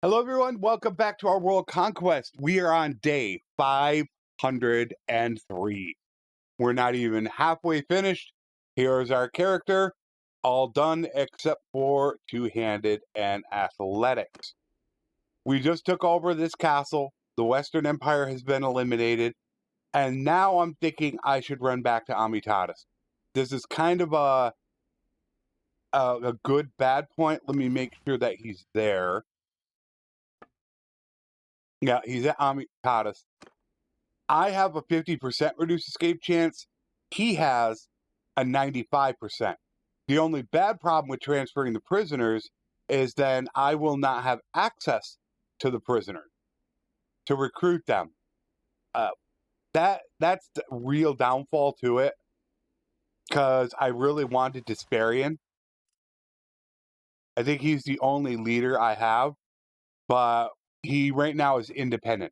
Hello, everyone. Welcome back to our World Conquest. We are on day 503. We're not even halfway finished. Here's our character, all done except for two-handed and athletics. We just took over this castle. The Western Empire has been eliminated. And now I'm thinking I should run back to Amitatis. This is kind of a good bad point. Let me make sure that he's there. Yeah, he's at Amitatis. I have a 50% reduced escape chance. He has a 95%. The only bad problem with transferring the prisoners is then I will not have access to the prisoners to recruit them. That's the real downfall to it, because I really wanted Desperian. I think he's the only leader I have, but he right now is independent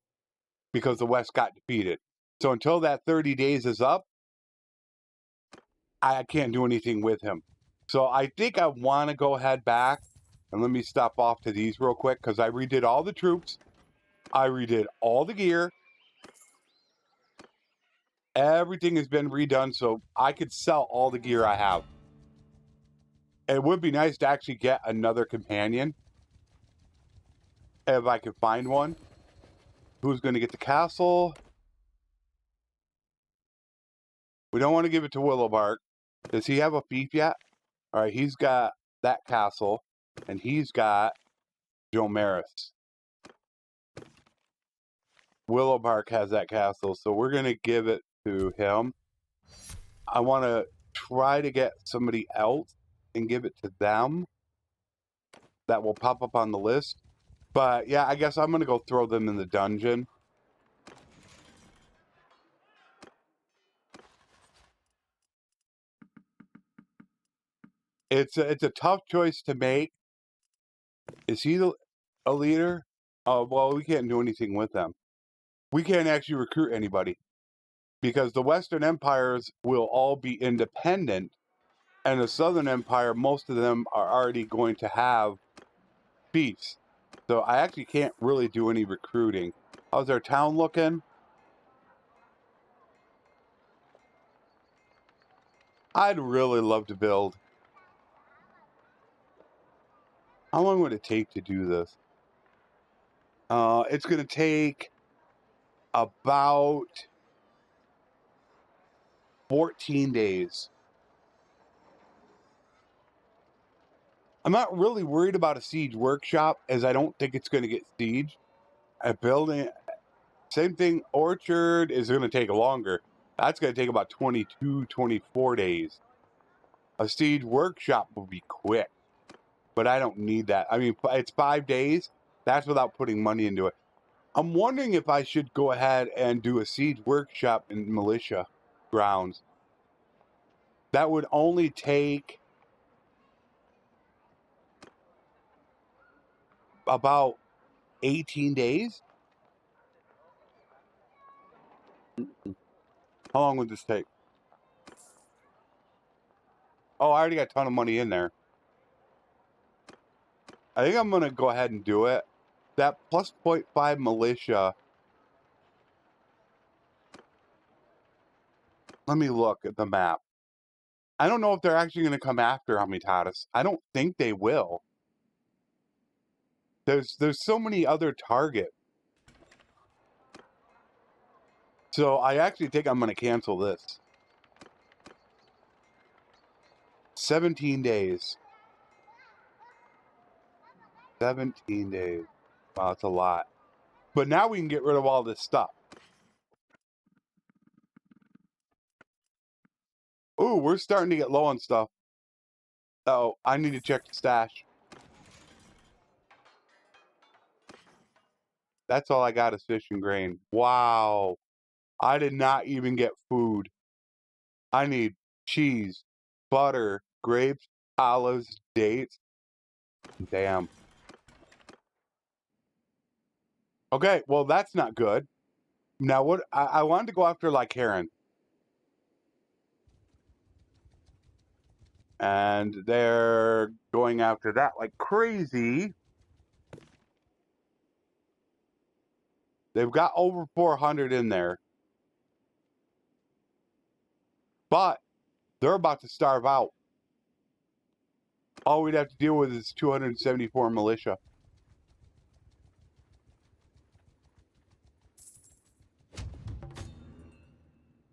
because the West got defeated. So until that 30 days is up, I can't do anything with him. So I think I want to go ahead back, and let me stop off to these real quick, because I redid all the troops. I redid all the gear. Everything has been redone, so I could sell all the gear I have. It would be nice to actually get another companion, if I could find one. Who's going to get the castle? We don't want to give it to Willowbark. Does he have a fief yet? All right, he's got that castle, and he's got Joe Maris. Willowbark has that castle, so we're going to give it to him. I want to try to get somebody else and give it to them. That will pop up on the list. But yeah, I guess I'm going to go throw them in the dungeon. It's a tough choice to make. Is he a leader? Oh, well, we can't do anything with them. We can't actually recruit anybody, because the Western empires will all be independent, and the Southern Empire, most of them are already going to have fiefs. So I actually can't really do any recruiting. How's our town looking? I'd really love to build. How long would it take to do this? It's going to take about 14 days. I'm not really worried about a siege workshop, as I don't think it's going to get sieged. A building, same thing, orchard is going to take longer. That's going to take about 22, 24 days. A siege workshop will be quick, but I don't need that. I mean, it's 5 days. That's without putting money into it. I'm wondering if I should go ahead and do a siege workshop in militia grounds. That would only take about 18 days. How long would this take? Oh, I already got a ton of money in there. I think I'm going to go ahead and do it. That plus 0.5 militia. Let me look at the map. I don't know if they're actually going to come after Amitatis. I don't think they will. There's so many other targets. So I actually think I'm going to cancel this. 17 days. 17 days. Wow, that's a lot. But now we can get rid of all this stuff. Ooh, we're starting to get low on stuff. Oh, I need to check the stash. That's all I got is fish and grain. Wow. I did not even get food. I need cheese, butter, grapes, olives, dates. Damn. Okay, well, that's not good. Now, what I wanted to go after Lycaron. And they're going after that like crazy. They've got over 400 in there. But they're about to starve out. All we'd have to deal with is 274 militia.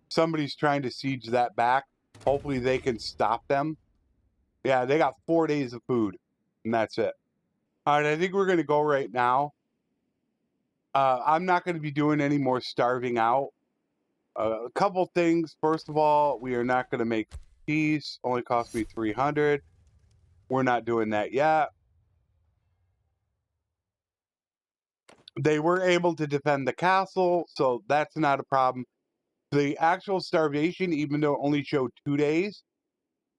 Somebody's trying to siege that back. Hopefully they can stop them. Yeah, they got 4 days of food, and that's it. All right, I think we're going to go right now. I'm not going to be doing any more starving out. A couple things. First of all, we are not going to make peace. Only cost me 300. We're not doing that yet. They were able to defend the castle, so that's not a problem. The actual starvation, even though it only showed 2 days,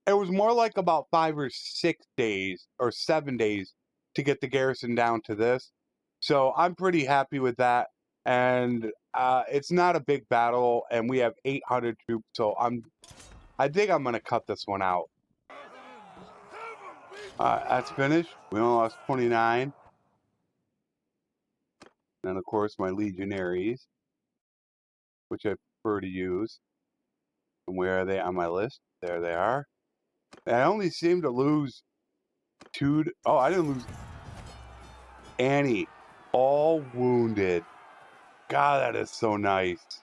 it was more like about 5 or 6 days or 7 days to get the garrison down to this. So I'm pretty happy with that. And it's not a big battle, and we have 800 troops, so I think I'm going to cut this one out. That's finished. We only lost 29. And of course, my legionaries, which I prefer to use. And where are they on my list? There they are. And I only seem to lose 2. Oh, I didn't lose Annie. All wounded. God, that is so nice.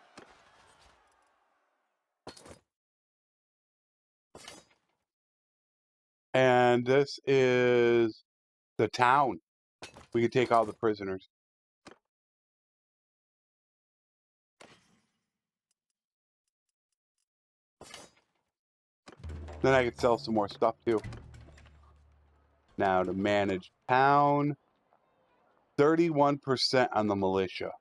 And this is the town. We can take all the prisoners. Then I could sell some more stuff too. Now to manage town. 31% on the militia.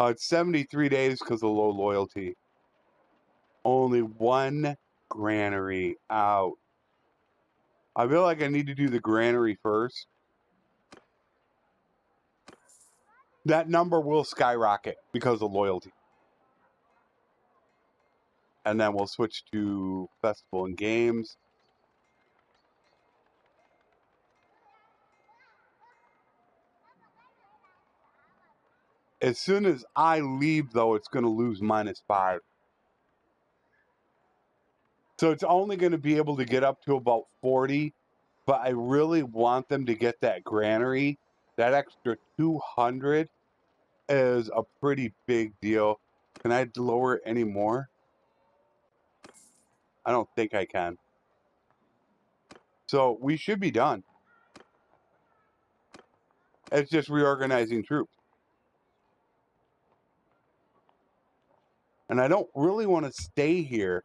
It's 73 days because of low loyalty. Only 1 granary out. I feel like I need to do the granary first. That number will skyrocket because of loyalty. And then we'll switch to festival and games. As soon as I leave, though, it's going to lose -5. So it's only going to be able to get up to about 40. But I really want them to get that granary. That extra 200 is a pretty big deal. Can I lower it any more? I don't think I can. So we should be done. It's just reorganizing troops. And I don't really want to stay here.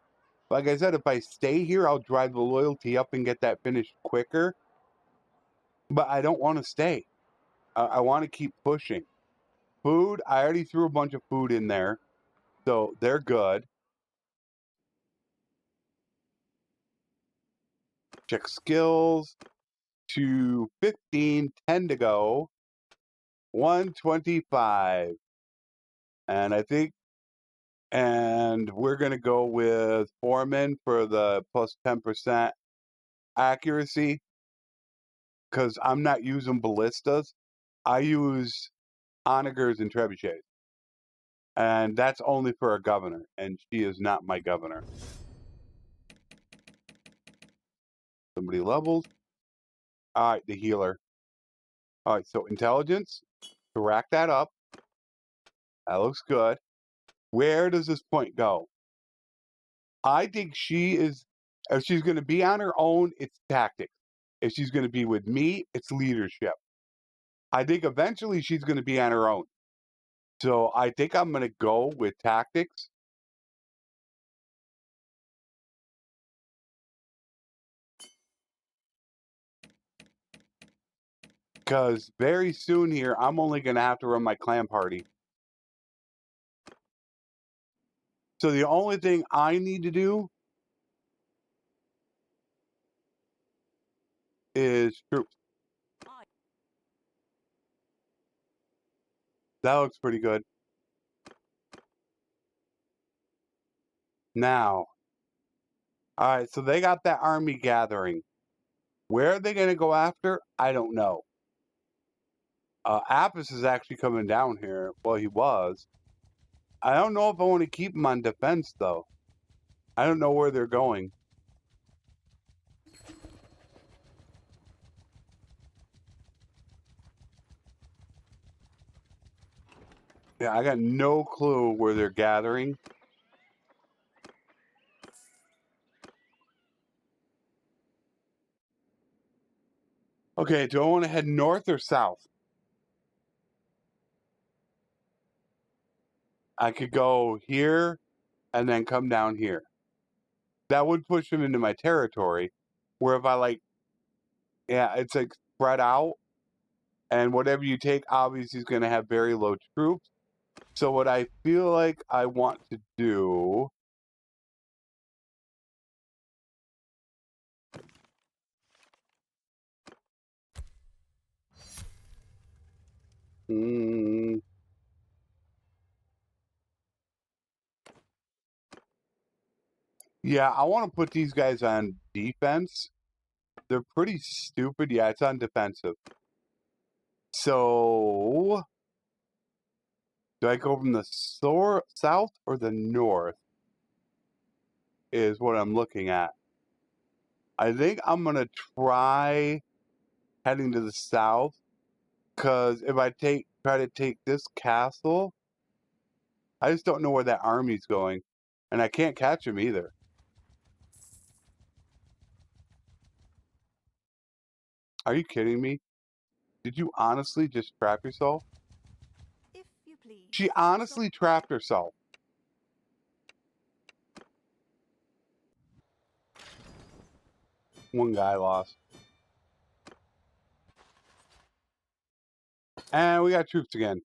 Like I said, if I stay here, I'll drive the loyalty up and get that finished quicker. But I don't want to stay. I want to keep pushing. Food, I already threw a bunch of food in there. So they're good. Check skills. 215, 10 to go. 125. And I think, and we're going to go with Foreman for the plus 10% accuracy. Because I'm not using ballistas. I use onagers and trebuchets. And that's only for a governor. And she is not my governor. Somebody levels. All right, the healer. All right, so intelligence. To rack that up. That looks good. Where does this point go? I think she is, if she's going to be on her own, it's tactics. If she's going to be with me, it's leadership. I think eventually she's going to be on her own. So I think I'm going to go with tactics. Because very soon here, I'm only going to have to run my clan party. So the only thing I need to do is troops. That looks pretty good. Now, all right, so they got that army gathering. Where are they going to go after? I don't know. Apis is actually coming down here. Well, he was. I don't know if I want to keep him on defense, though. I don't know where they're going. Yeah, I got no clue where they're gathering. Okay, do I want to head north or south? I could go here and then come down here. That would push them into my territory. Where if I like, yeah, it's like spread out. And whatever you take, obviously, is going to have very low troops. So what I feel like I want to do... yeah, I want to put these guys on defense. They're pretty stupid. Yeah, it's on defensive. So... do I go from the south or the north? Is what I'm looking at. I think I'm going to try heading to the south. Because if I try to take this castle, I just don't know where that army's going. And I can't catch him either. Are you kidding me? Did you honestly just trap yourself? If you please. She honestly trapped herself. One guy lost. And we got troops again.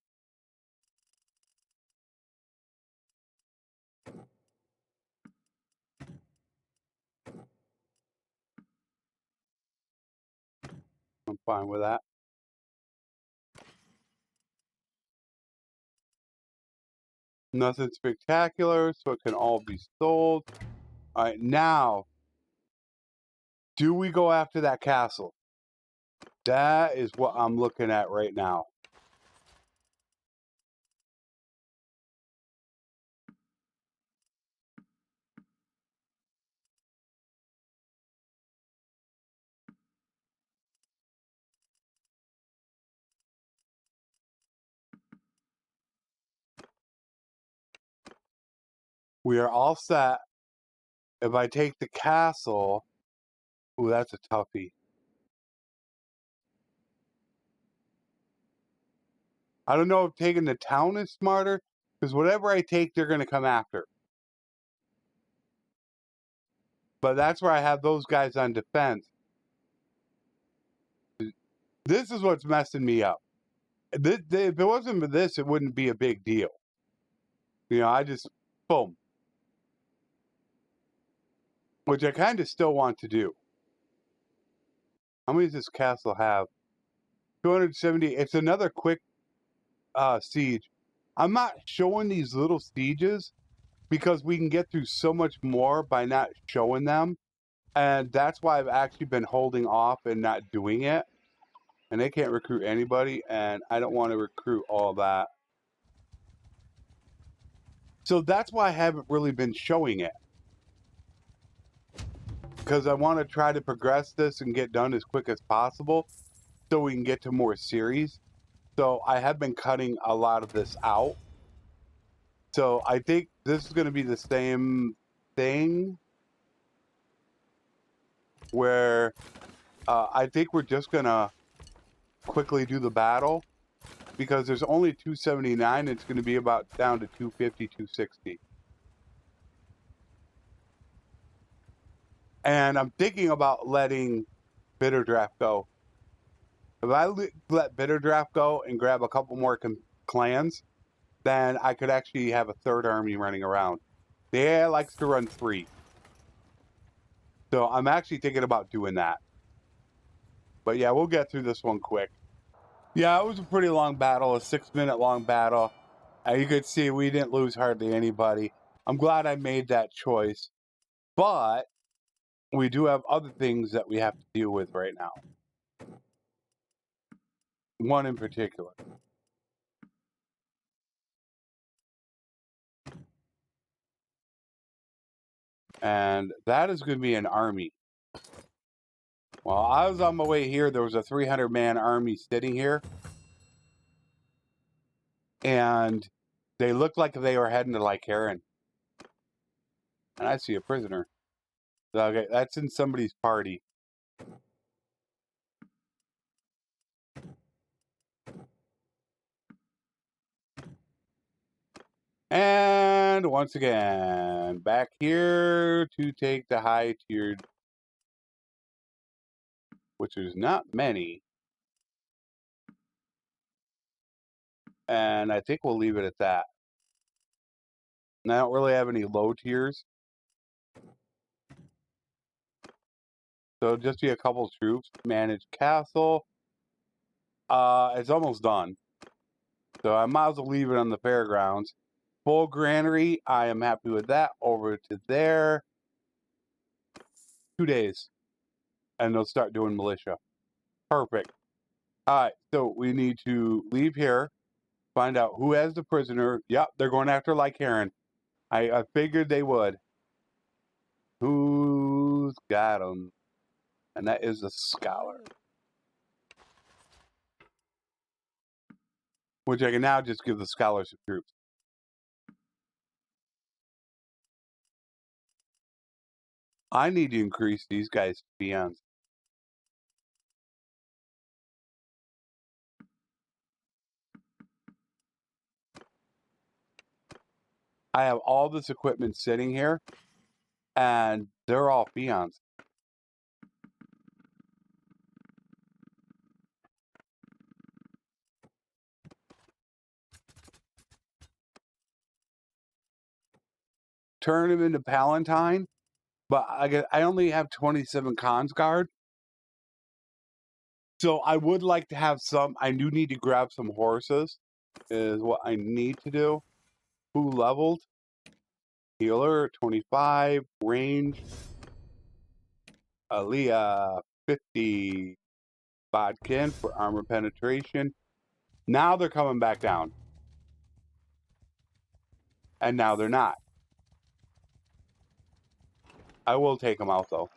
I'm fine with that. Nothing spectacular, so it can all be sold. All right, now, do we go after that castle? That is what I'm looking at right now. We are all set. If I take the castle, ooh, that's a toughie. I don't know if taking the town is smarter, because whatever I take, they're going to come after. But that's where I have those guys on defense. This is what's messing me up. If it wasn't for this, it wouldn't be a big deal. You know, I just, boom. Which I kind of still want to do. How many does this castle have? 270. It's another quick siege. I'm not showing these little sieges because we can get through so much more by not showing them. And that's why I've actually been holding off and not doing it. And they can't recruit anybody, and I don't want to recruit all that. So that's why I haven't really been showing it. Because I want to try to progress this and get done as quick as possible so we can get to more series. So I have been cutting a lot of this out. So I think this is going to be the same thing where I think we're just going to quickly do the battle because there's only 279. It's going to be about down to 250, 260. And I'm thinking about letting Bitter Draft go. If I let Bitter Draft go and grab a couple more clans, then I could actually have a third army running around. The AI likes to run 3. So I'm actually thinking about doing that. But yeah, we'll get through this one quick. Yeah, it was a pretty long battle, a 6-minute long battle. You could see we didn't lose hardly anybody. I'm glad I made that choice. But we do have other things that we have to deal with right now. One in particular. And that is going to be an army. While I was on my way here, there was a 300-man army sitting here. And they looked like they were heading to Lycaron. And I see a prisoner. Okay, that's in somebody's party. And once again, back here to take the high tiered, which is not many. And I think we'll leave it at that. And I don't really have any low tiers. So just be a couple troops. Manage castle. It's almost done. So I might as well leave it on the fairgrounds. Full granary, I am happy with that. Over to there. 2 days. And they'll start doing militia. Perfect. Alright, so we need to leave here. Find out who has the prisoner. Yep, they're going after Lycaron. I figured they would. Who's got him? And that is a scholar. Which I can now just give the scholars some troops. I need to increase these guys' beyond. I have all this equipment sitting here, and they're all peons. Turn them into Palatine, but I only have 27 cons guard. So I would like to have some. I do need to grab some horses, is what I need to do. Who leveled? Healer, 25. Range. Aaliyah, 50. Bodkin for armor penetration. Now they're coming back down. And now they're not. I will take them out, though.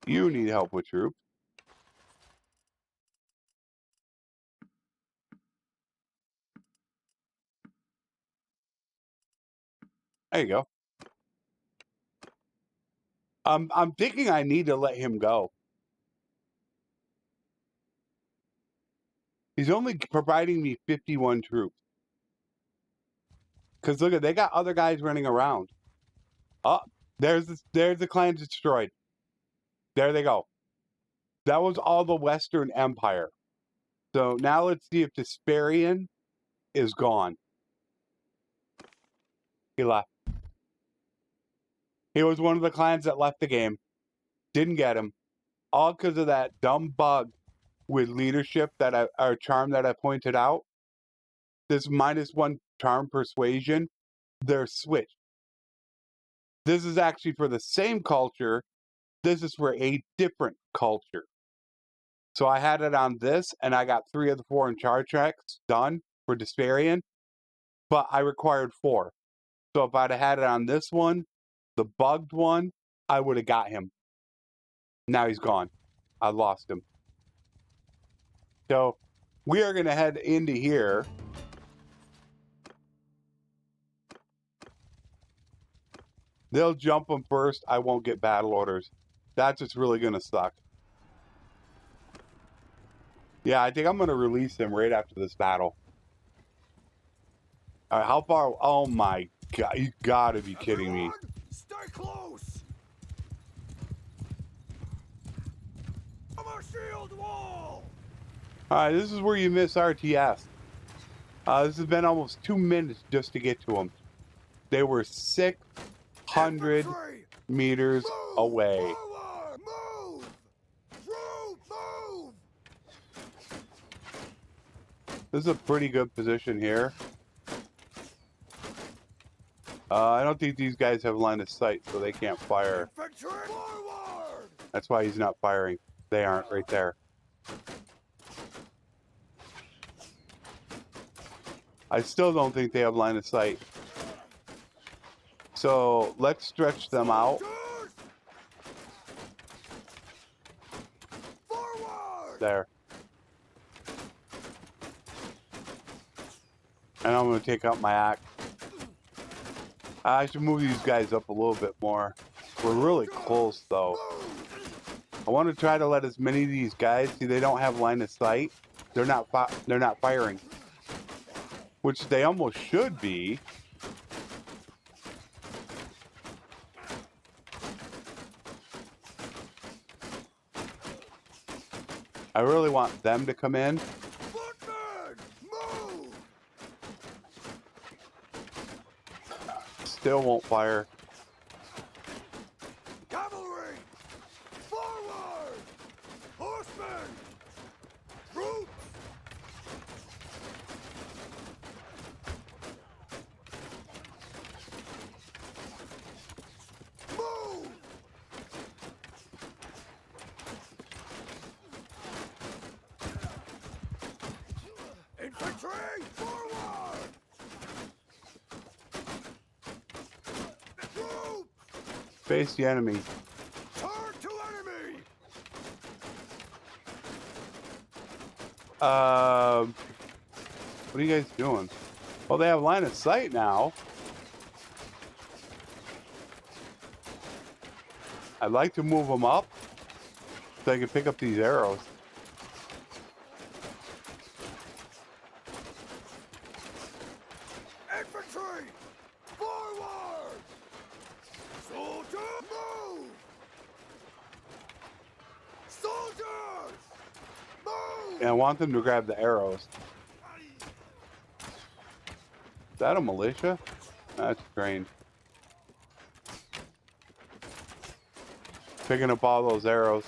You need help with troops. There you go. I'm thinking I need to let him go. He's only providing me 51 troops. Because look at, they got other guys running around. Oh, there's the clan destroyed. There they go. That was all the Western Empire. So now let's see if Desperian is gone. He left. He was one of the clans that left the game. Didn't get him. All because of that dumb bug with leadership or charm that I pointed out. This -1 charm persuasion, they're switched. This is actually for the same culture. This is for a different culture. So I had it on this, and I got 3 of the 4 in charge tracks done for Desperian, but I required 4. So if I'd have had it on this one, the bugged one, I would have got him. Now he's gone. I lost him. So we are going to head into here. They'll jump them first. I won't get battle orders. That's what's really going to suck. Yeah, I think I'm going to release them right after this battle. All right, how far? Oh my God, you got to be kidding me. Stay close. I'm a shield wall. All right, this is where you miss RTS. This has been almost 2 minutes just to get to them. They were 600 meters away. Move! Move! This is a pretty good position here. I don't think these guys have line of sight, so they can't fire. Infantry forward! That's why he's not firing. They aren't right there. I still don't think they have line of sight. So let's stretch them out. Soldiers! Forward! There. And I'm going to take out my axe. I should move these guys up a little bit more. We're really close, though. I want to try to let as many of these guys see they don't have line of sight. They're not firing, which they almost should be. I really want them to come in. Footmen! Move! Still won't fire. Cavalry! Forward! Horsemen! Troops! Move! Infantry! Forward! Troops! Face the enemy. Turn to enemy! What are you guys doing? Well, they have line of sight now. I'd like to move them up so I can pick up these arrows. Infantry! Forward! Soldiers! Move! Soldiers! Move! And I want them to grab the arrows. Is that a militia? That's strange. Picking up all those arrows.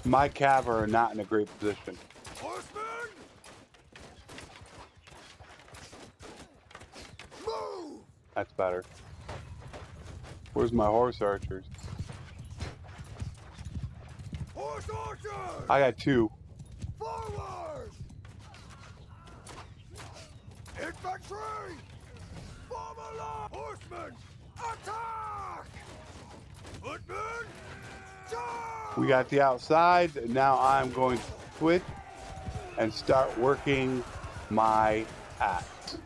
My cav are not in a great position. Horsemen! Move! That's better. Where's my horse archers? Horse archers! I got 2. Forward! Infantry! Form a line! Horsemen! Attack! Footmen! Charge! We got the outside, and now I'm going to switch and start working my axe.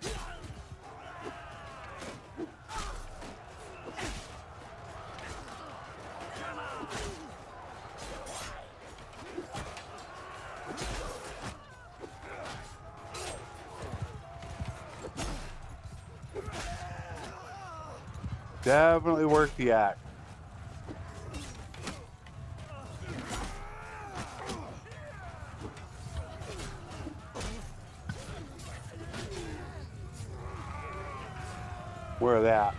Definitely work the axe. Where are they at?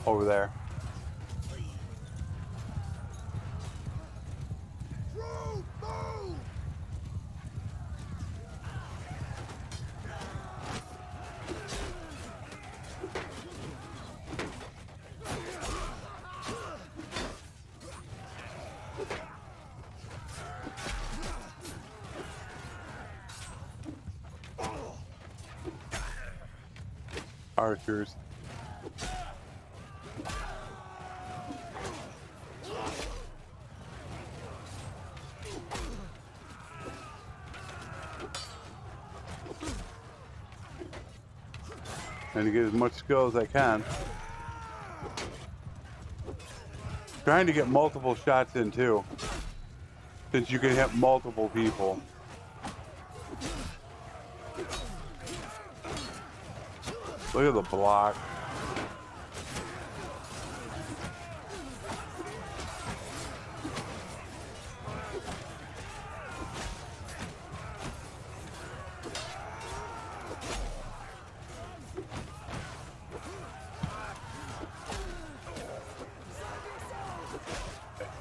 Over there. Troop, move! Archers. And to get as much skill as I can. Trying to get multiple shots in too, since you can hit multiple people. Look at the block.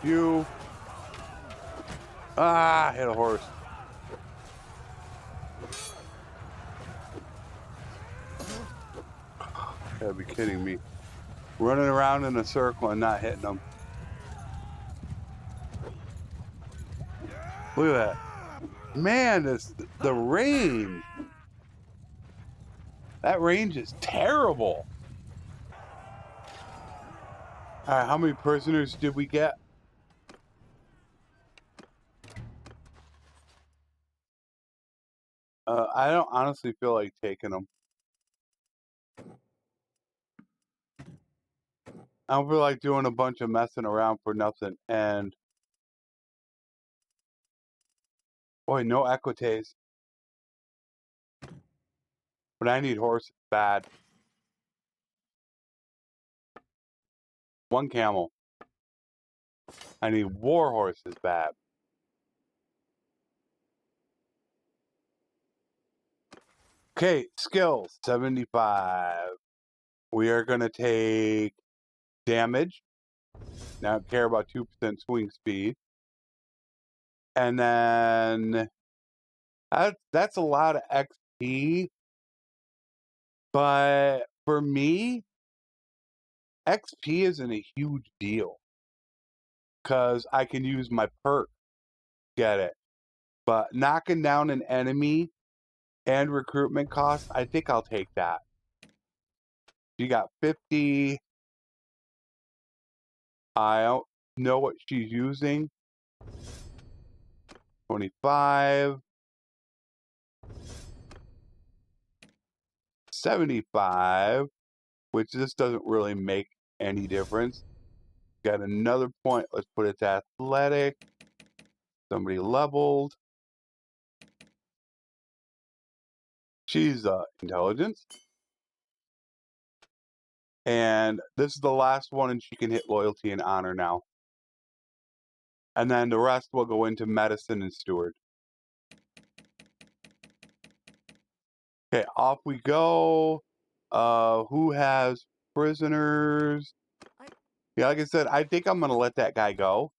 You. Ah, hit a horse. Gotta be kidding me. Running around in a circle and not hitting them. Look at that. Man, the range. That range is terrible. All right, how many prisoners did we get? I don't honestly feel like taking them. I don't feel like doing a bunch of messing around for nothing. And boy, no equites. But I need horses bad. One camel. I need war horses bad. Okay, skills 75. We are gonna take damage. Now care about 2% swing speed. And then that's a lot of XP. But for me, XP isn't a huge deal. Because I can use my perk. Get it. But knocking down an enemy and recruitment costs, I think I'll take that. She got 50. I don't know what she's using. 25. 75. Which this doesn't really make any difference. Got another point. Let's put it to athletic. Somebody leveled. She's intelligence. And this is the last one, and she can hit loyalty and honor now. And then the rest will go into medicine and steward. Okay, off we go. Who has prisoners? Yeah, like I said, I think I'm gonna let that guy go.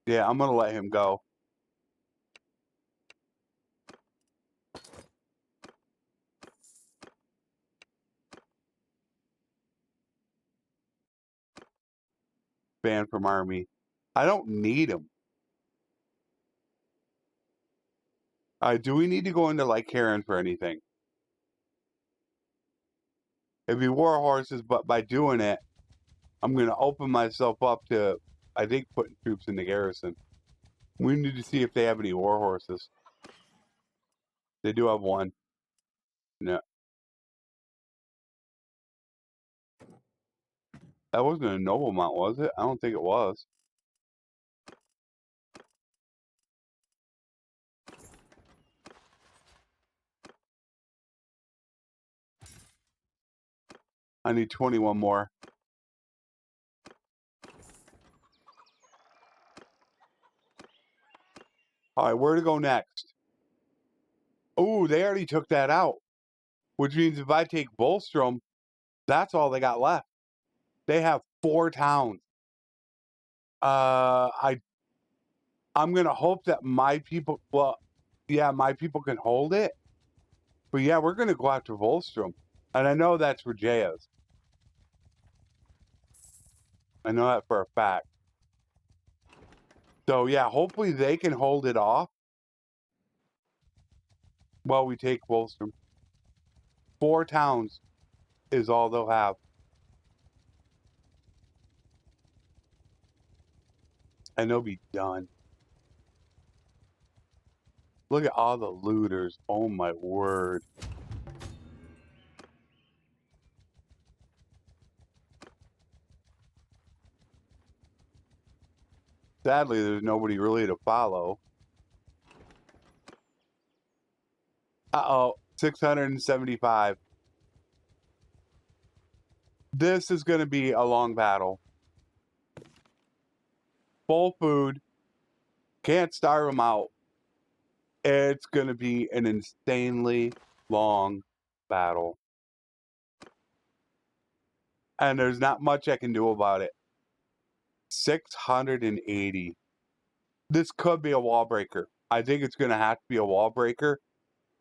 Yeah, I'm gonna let him go. Banned from army. I don't need him. Do we need to go into like Karen for anything? It'd be war horses, but by doing it, I'm gonna open myself up to, I think, putting troops in the garrison. We need to see if they have any war horses. They do have one. No. That wasn't a noble mount, was it? I don't think it was. I need 21 more. All right, where to go next? Oh, they already took that out. Which means if I take Bolstrom, that's all they got left. They have 4 towns. I'm gonna hope that my people, well, yeah, my people can hold it. But yeah, we're gonna go after Volstrom. And I know that's for Jaya's. I know that for a fact. So yeah, hopefully they can hold it off while we take Volstrom. 4 towns is all they'll have. And they'll be done. Look at all the looters. Oh my word. Sadly, there's nobody really to follow. Uh-oh, 675. This is going to be a long battle. Full food. Can't starve them out. It's going to be an insanely long battle. And there's not much I can do about it. 680. This could be a wall breaker. I think it's going to have to be a wall breaker.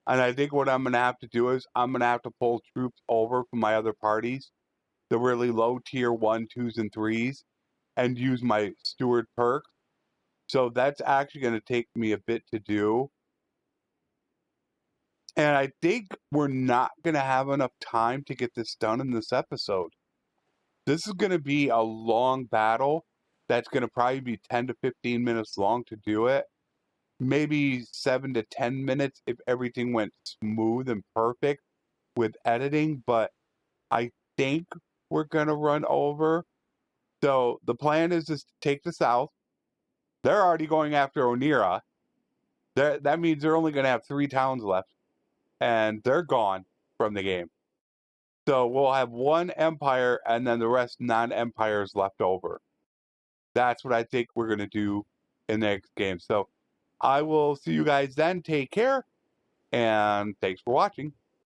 And I think what I'm going to have to do is I'm going to have to pull troops over from my other parties, the really low tier 1, 2s, and 3s, and use my steward perk. So that's actually going to take me a bit to do. And I think we're not going to have enough time to get this done in this episode. This is going to be a long battle that's going to probably be 10 to 15 minutes long to do it. Maybe 7 to 10 minutes if everything went smooth and perfect with editing. But I think we're going to run over. So the plan is to take the south. They're already going after Onira. That means they're only going to have 3 towns left. And they're gone from the game. So we'll have 1 empire and then the rest non-empires left over. That's what I think we're going to do in the next game. So I will see you guys then. Take care. And thanks for watching.